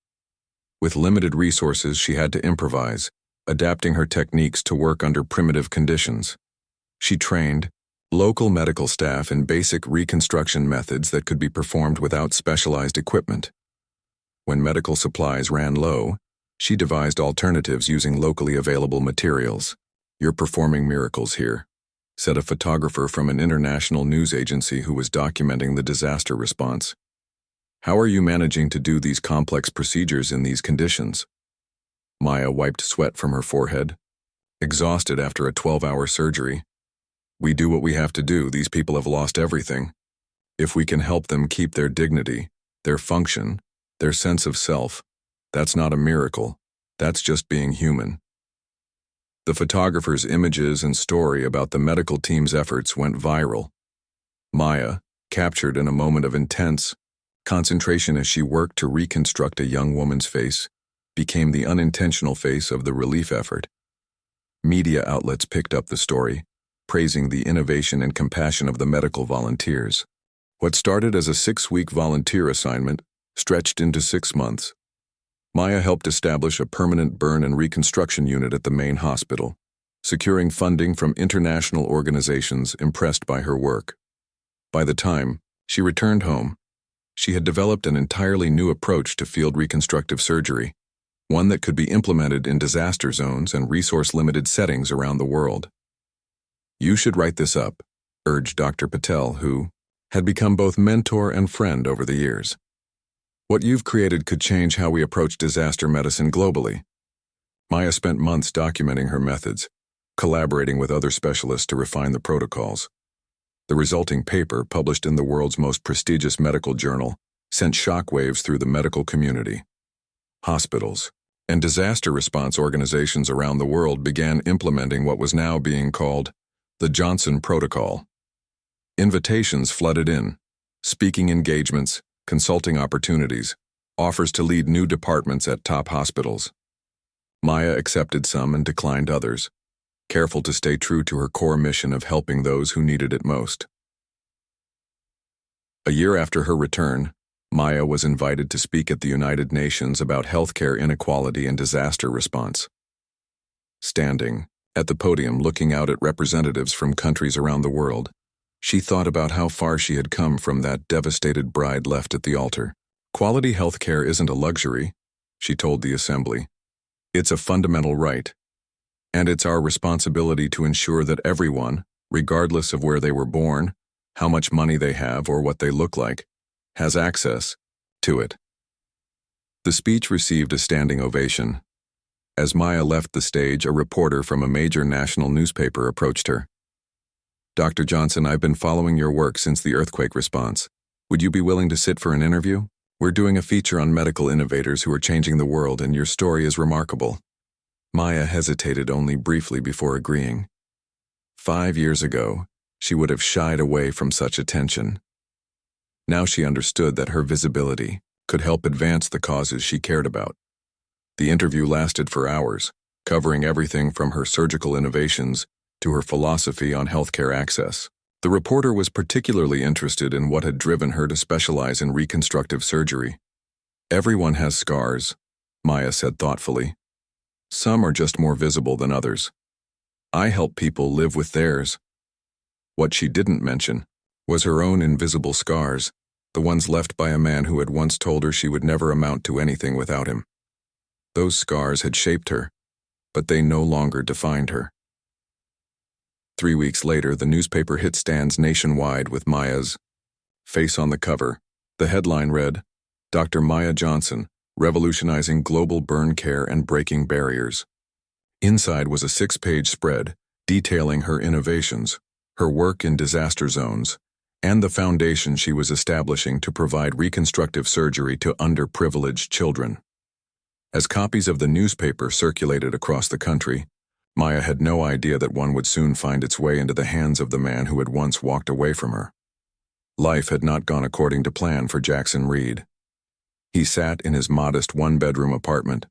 With limited resources, she had to improvise, adapting her techniques to work under primitive conditions. She trained local medical staff in basic reconstruction methods that could be performed without specialized equipment. When medical supplies ran low, she devised alternatives using locally available materials. You're performing miracles here, said a photographer from an international news agency who was documenting the disaster response. How are you managing to do these complex procedures in these conditions? Maya wiped sweat from her forehead, exhausted after a 12-hour surgery. We do what we have to do. These people have lost everything. If we can help them keep their dignity, their function, their sense of self, that's not a miracle. That's just being human. The photographer's images and story about the medical team's efforts went viral. Maya, captured in a moment of intense concentration as she worked to reconstruct a young woman's face, became the unintentional face of the relief effort. Media outlets picked up the story, praising the innovation and compassion of the medical volunteers. What started as a 6-week volunteer assignment stretched into 6 months. Maya helped establish a permanent burn and reconstruction unit at the main hospital, securing funding from international organizations impressed by her work. By the time she returned home, she had developed an entirely new approach to field reconstructive surgery, one that could be implemented in disaster zones and resource-limited settings around the world. "You should write this up," urged Dr. Patel, who had become both mentor and friend over the years. "What you've created could change how we approach disaster medicine globally." Maya spent months documenting her methods, collaborating with other specialists to refine the protocols. The resulting paper, published in the world's most prestigious medical journal, sent shockwaves through the medical community. Hospitals and disaster response organizations around the world began implementing what was now being called the Johnson Protocol. Invitations flooded in, speaking engagements, consulting opportunities, offers to lead new departments at top hospitals. Maya accepted some and declined others, careful to stay true to her core mission of helping those who needed it most. A year after her return, Maya was invited to speak at the United Nations about healthcare inequality and disaster response. Standing at the podium looking out at representatives from countries around the world, she thought about how far she had come from that devastated bride left at the altar. "Quality healthcare isn't a luxury," she told the assembly. "It's a fundamental right. And it's our responsibility to ensure that everyone, regardless of where they were born, how much money they have, or what they look like, has access to it." The speech received a standing ovation. As Maya left the stage, a reporter from a major national newspaper approached her. "Dr. Johnson, I've been following your work since the earthquake response. Would you be willing to sit for an interview? We're doing a feature on medical innovators who are changing the world, and your story is remarkable." Maya hesitated only briefly before agreeing. 5 years ago, she would have shied away from such attention. Now she understood that her visibility could help advance the causes she cared about. The interview lasted for hours, covering everything from her surgical innovations to her philosophy on healthcare access. The reporter was particularly interested in what had driven her to specialize in reconstructive surgery. "Everyone has scars," Maya said thoughtfully. "Some are just more visible than others. I help people live with theirs." What she didn't mention was her own invisible scars, the ones left by a man who had once told her she would never amount to anything without him. Those scars had shaped her, but they no longer defined her. 3 weeks later, the newspaper hit stands nationwide with Maya's face on the cover. The headline read, "Dr. Maya Johnson, Revolutionizing Global Burn Care and Breaking Barriers." Inside was a 6-page spread detailing her innovations, her work in disaster zones, and the foundation she was establishing to provide reconstructive surgery to underprivileged children. As copies of the newspaper circulated across the country, Maya had no idea that one would soon find its way into the hands of the man who had once walked away from her. Life had not gone according to plan for Jackson Reed. He sat in his modest 1-bedroom apartment,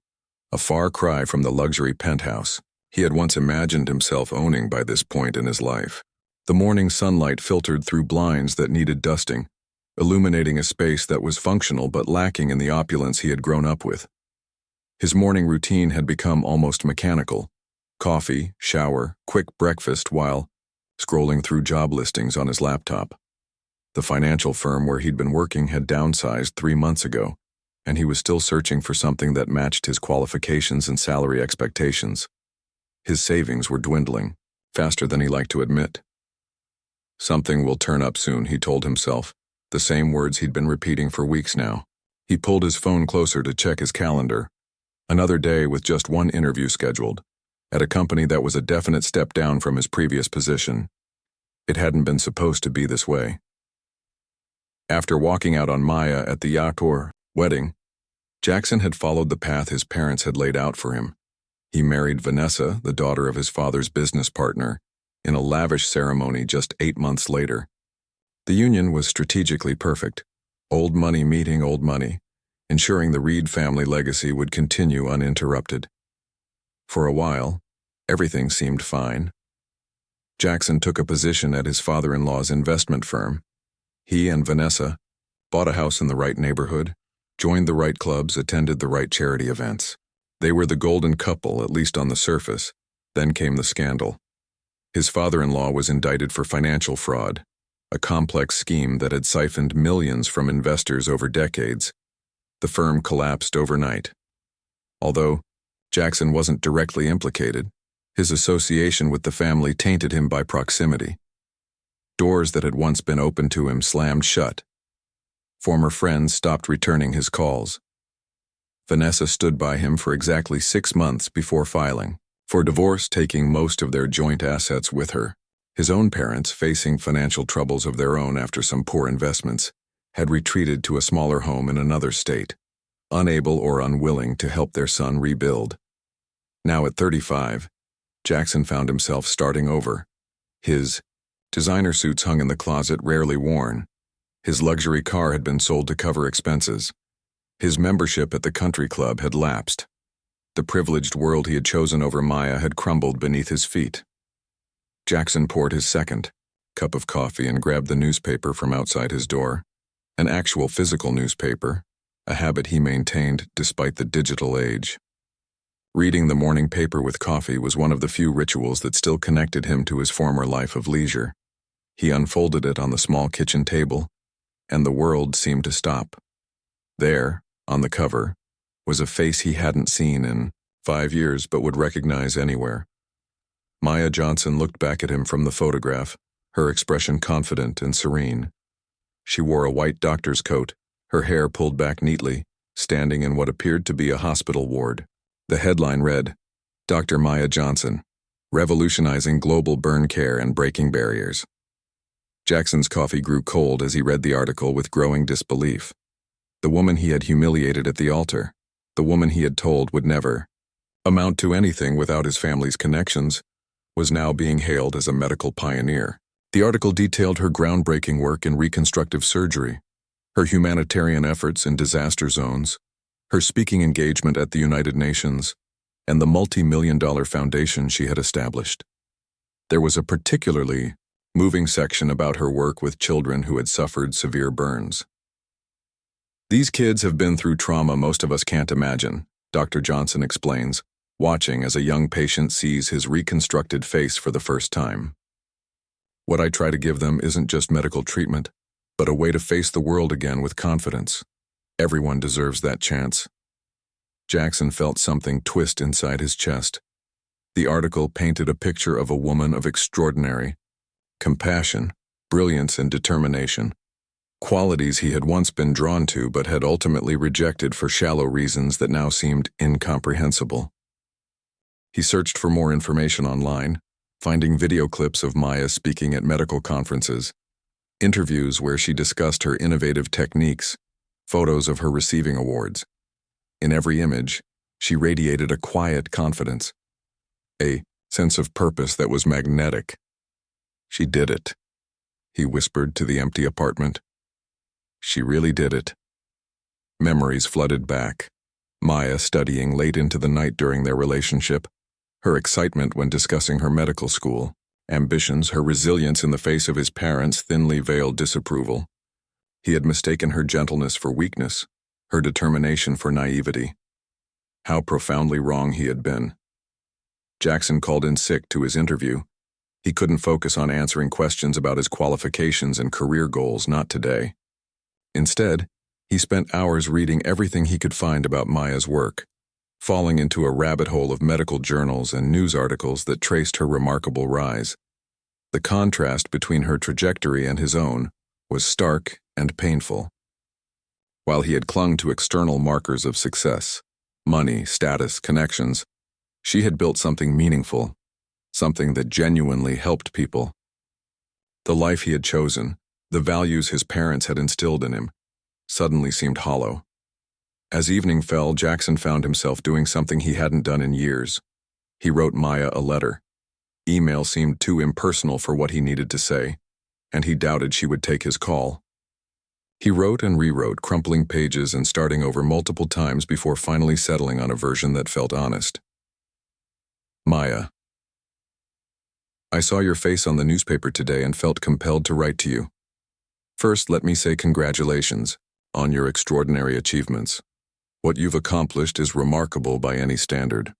a far cry from the luxury penthouse he had once imagined himself owning by this point in his life. The morning sunlight filtered through blinds that needed dusting, illuminating a space that was functional but lacking in the opulence he had grown up with. His morning routine had become almost mechanical: coffee, shower, quick breakfast while scrolling through job listings on his laptop. The financial firm where he'd been working had downsized 3 months ago, and he was still searching for something that matched his qualifications and salary expectations. His savings were dwindling, faster than he liked to admit. "Something will turn up soon," he told himself, the same words he'd been repeating for weeks now. He pulled his phone closer to check his calendar. Another day with just one interview scheduled, at a company that was a definite step down from his previous position. It hadn't been supposed to be this way. After walking out on Maya at the Yator wedding, Jackson had followed the path his parents had laid out for him. He married Vanessa, the daughter of his father's business partner, in a lavish ceremony just 8 months later. The union was strategically perfect, old money meeting old money, ensuring the Reed family legacy would continue uninterrupted. For a while, everything seemed fine. Jackson took a position at his father-in-law's investment firm. He and Vanessa bought a house in the right neighborhood, joined the right clubs, attended the right charity events. They were the golden couple, at least on the surface. Then came the scandal. His father-in-law was indicted for financial fraud, a complex scheme that had siphoned millions from investors over decades. The firm collapsed overnight. Although Jackson wasn't directly implicated, his association with the family tainted him by proximity. Doors that had once been open to him slammed shut. Former friends stopped returning his calls. Vanessa stood by him for exactly 6 months before filing for divorce, taking most of their joint assets with her. His own parents, facing financial troubles of their own after some poor investments, had retreated to a smaller home in another state, unable or unwilling to help their son rebuild. Now at 35, Jackson found himself starting over. His designer suits hung in the closet, rarely worn. His luxury car had been sold to cover expenses. His membership at the country club had lapsed. The privileged world he had chosen over Maya had crumbled beneath his feet. Jackson poured his second cup of coffee and grabbed the newspaper from outside his door. An actual physical newspaper, a habit he maintained despite the digital age. Reading the morning paper with coffee was one of the few rituals that still connected him to his former life of leisure. He unfolded it on the small kitchen table, and the world seemed to stop. There, on the cover, was a face he hadn't seen in 5 years but would recognize anywhere. Maya Johnson looked back at him from the photograph, her expression confident and serene. She wore a white doctor's coat, her hair pulled back neatly, standing in what appeared to be a hospital ward. The headline read, "Dr. Maya Johnson, Revolutionizing Global Burn Care and Breaking Barriers." Jackson's coffee grew cold as he read the article with growing disbelief. The woman he had humiliated at the altar, the woman he had told would never amount to anything without his family's connections, was now being hailed as a medical pioneer. The article detailed her groundbreaking work in reconstructive surgery, her humanitarian efforts in disaster zones, her speaking engagement at the United Nations, and the multi-million-dollar foundation she had established. There was a particularly moving section about her work with children who had suffered severe burns. "These kids have been through trauma most of us can't imagine," Dr. Johnson explains, watching as a young patient sees his reconstructed face for the first time. "What I try to give them isn't just medical treatment, but a way to face the world again with confidence. Everyone deserves that chance." Jackson felt something twist inside his chest. The article painted a picture of a woman of extraordinary compassion, brilliance, and determination. Qualities he had once been drawn to but had ultimately rejected for shallow reasons that now seemed incomprehensible. He searched for more information online, finding video clips of Maya speaking at medical conferences, interviews where she discussed her innovative techniques, photos of her receiving awards. In every image, she radiated a quiet confidence, a sense of purpose that was magnetic. "She did it," he whispered to the empty apartment. She really did it. Memories flooded back. Maya studying late into the night during their relationship, her excitement when discussing her medical school, ambitions, her resilience in the face of his parents' thinly veiled disapproval. He had mistaken her gentleness for weakness, her determination for naivety. How profoundly wrong he had been. Jackson called in sick to his interview. He couldn't focus on answering questions about his qualifications and career goals, not today. Instead, he spent hours reading everything he could find about Maya's work, falling into a rabbit hole of medical journals and news articles that traced her remarkable rise. The contrast between her trajectory and his own was stark and painful. While he had clung to external markers of success, money, status, connections. She had built something meaningful, something that genuinely helped people. The life he had chosen, the values his parents had instilled in him, suddenly seemed hollow. As evening fell, Jackson found himself doing something he hadn't done in years. He wrote Maya a letter. Email seemed too impersonal for what he needed to say, and he doubted she would take his call. He wrote and rewrote, crumpling pages and starting over multiple times before finally settling on a version that felt honest. Maya, I saw your face on the newspaper today and felt compelled to write to you. First, let me say congratulations on your extraordinary achievements. What you've accomplished is remarkable by any standard.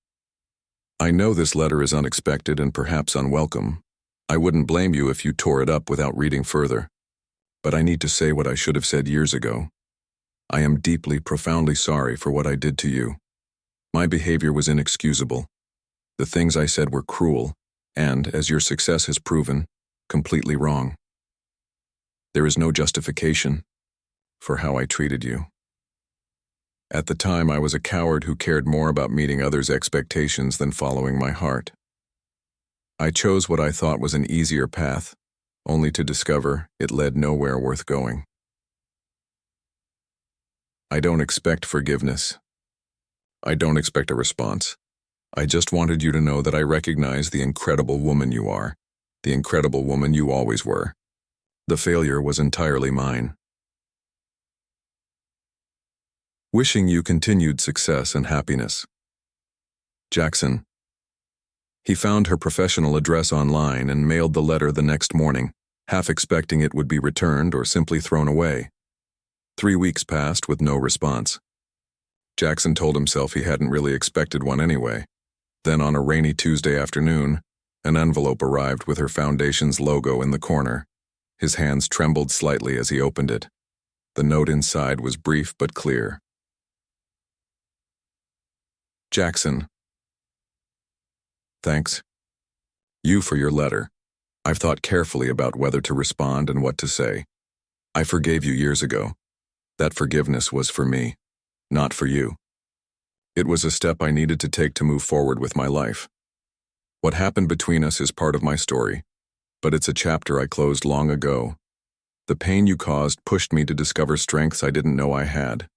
I know this letter is unexpected and perhaps unwelcome. I wouldn't blame you if you tore it up without reading further. But I need to say what I should have said years ago. I am deeply, profoundly sorry for what I did to you. My behavior was inexcusable. The things I said were cruel, and, as your success has proven, completely wrong. There is no justification for how I treated you. At the time, I was a coward who cared more about meeting others' expectations than following my heart. I chose what I thought was an easier path, only to discover it led nowhere worth going. I don't expect forgiveness. I don't expect a response. I just wanted you to know that I recognize the incredible woman you are, the incredible woman you always were. The failure was entirely mine. Wishing you continued success and happiness. Jackson. He found her professional address online and mailed the letter the next morning, half expecting it would be returned or simply thrown away. 3 weeks passed with no response. Jackson told himself he hadn't really expected one anyway. Then on a rainy Tuesday afternoon, an envelope arrived with her foundation's logo in the corner. His hands trembled slightly as he opened it. The note inside was brief but clear. Jackson. Thanks. You for your letter. I've thought carefully about whether to respond and what to say. I forgave you years ago. That forgiveness was for me, not for you. It was a step I needed to take to move forward with my life. What happened between us is part of my story, but it's a chapter I closed long ago. The pain you caused pushed me to discover strengths I didn't know I had.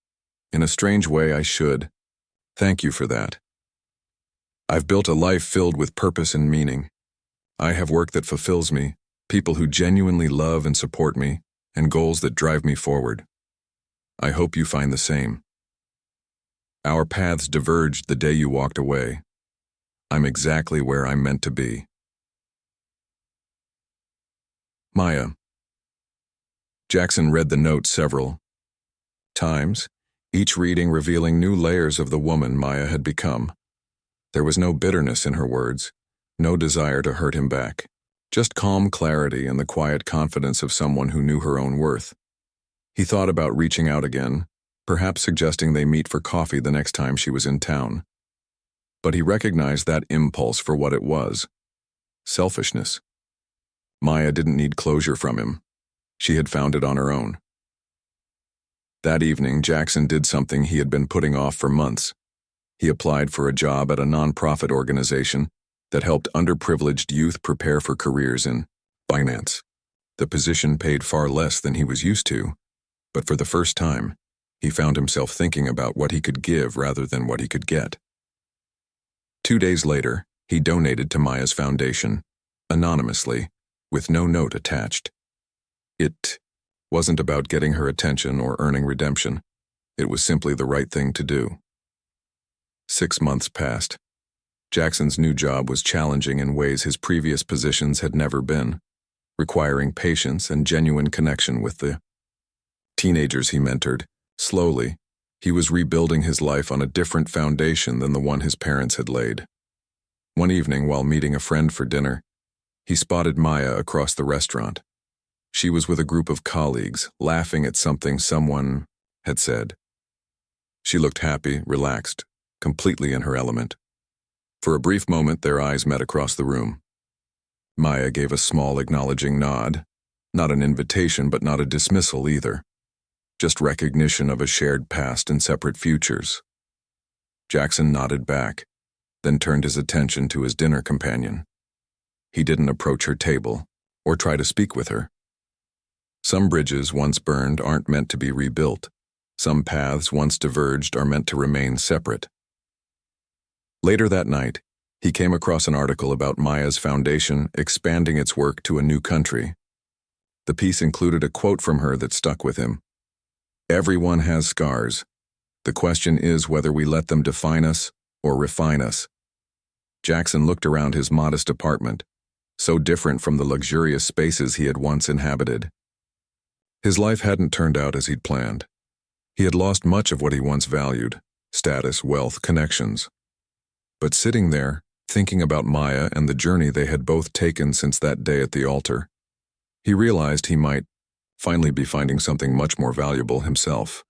In a strange way, I should. Thank you for that. I've built a life filled with purpose and meaning. I have work that fulfills me, people who genuinely love and support me, and goals that drive me forward. I hope you find the same. Our paths diverged the day you walked away. I'm exactly where I'm meant to be. Maya. Jackson read the note several times, each reading revealing new layers of the woman Maya had become. There was no bitterness in her words, no desire to hurt him back, just calm clarity and the quiet confidence of someone who knew her own worth. He thought about reaching out again, perhaps suggesting they meet for coffee the next time she was in town. But he recognized that impulse for what it was: selfishness. Maya didn't need closure from him. She had found it on her own. That evening, Jackson did something he had been putting off for months. He applied for a job at a nonprofit organization that helped underprivileged youth prepare for careers in finance. The position paid far less than he was used to, but for the first time, he found himself thinking about what he could give rather than what he could get. 2 days later, he donated to Maya's foundation, anonymously, with no note attached. It wasn't about getting her attention or earning redemption. It was simply the right thing to do. 6 months passed. Jackson's new job was challenging in ways his previous positions had never been, requiring patience and genuine connection with the teenagers he mentored. Slowly, he was rebuilding his life on a different foundation than the one his parents had laid. One evening, while meeting a friend for dinner, he spotted Maya across the restaurant. She was with a group of colleagues, laughing at something someone had said. She looked happy, relaxed, completely in her element. For a brief moment, their eyes met across the room. Maya gave a small, acknowledging nod, not an invitation, but not a dismissal either. Just recognition of a shared past and separate futures. Jackson nodded back, then turned his attention to his dinner companion. He didn't approach her table or try to speak with her. Some bridges once burned aren't meant to be rebuilt. Some paths once diverged are meant to remain separate. Later that night, he came across an article about Maya's foundation expanding its work to a new country. The piece included a quote from her that stuck with him. "Everyone has scars. The question is whether we let them define us or refine us." Jackson looked around his modest apartment, so different from the luxurious spaces he had once inhabited. His life hadn't turned out as he'd planned. He had lost much of what he once valued: status, wealth, connections. But sitting there, thinking about Maya and the journey they had both taken since that day at the altar, he realized he might finally be finding something much more valuable himself.